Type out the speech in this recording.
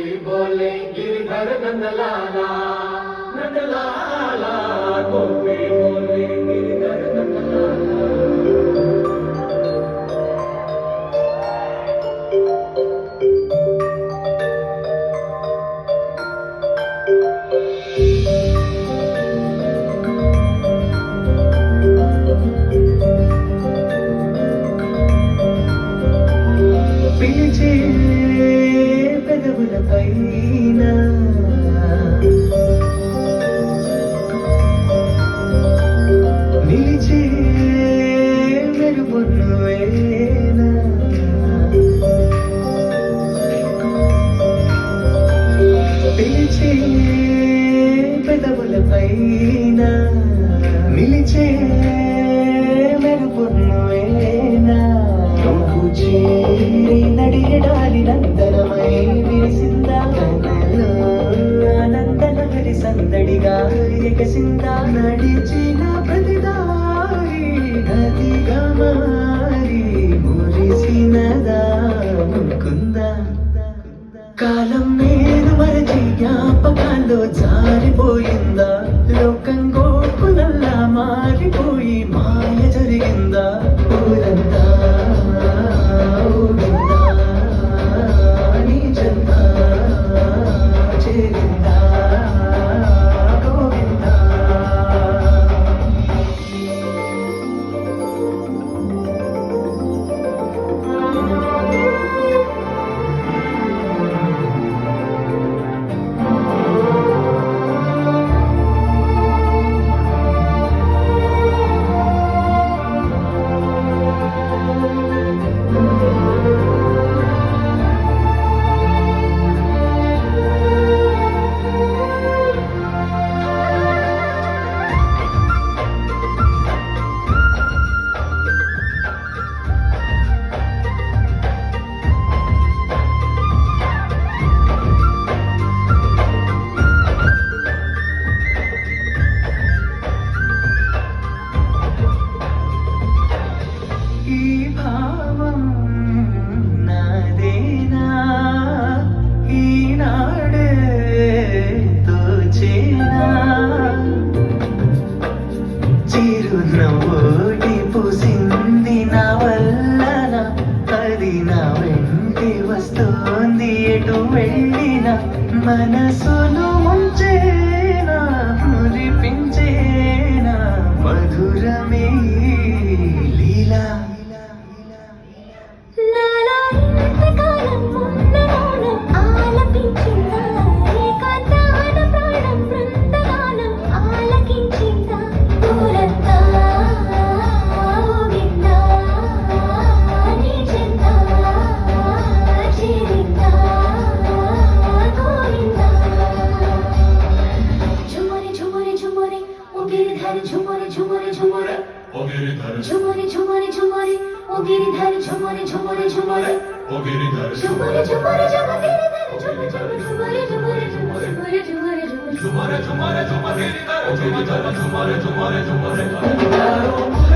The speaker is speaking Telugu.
गोपी बोले गिरधर नंदलाला नंदलाला गोपी बोले गिरधर नंदलाला। పిలిచే పెదవుల పైన నిలిచే మెరుపున్నువేనా పిలిచే పెదవుల పైన నిలిచే మెరుపున్నువేనా నువ్వు నడియడాలి నందనమై విరిసిందా ఆనందనగరి సందడిగా ఎగసిందా నడిచిన ప్రతిదారి నదిగా మారి మురిసినదా ముకుందా కాలం నేను మరచి జ్ఞాపకాల్లో జారిపోయిందా లోకం గోపులల్లా మారిపోయి మాయ జరిగిందా ఊరంతా చిరునవ్వుటి పూసింది నా వల్లన అది నా వెంటి వస్తోంది ఎటు వెళ్ళినా మనసును ముంచేనా మురిపించేనా మధురమే లీలా झुमरे झुमरे झुमरे ओ गिरिधर झुमरे झुमरे झुमरे ओ गिरिधर झुमरे झुमरे झुमरे ओ गिरिधर झुमरे झुमरे झुमरे झुमरे झुमरे झुमरे झुमरे झुमरे झुमरे झुमरे झुमरे गिरिधर झुमरे झुमरे झुमरे झुमरे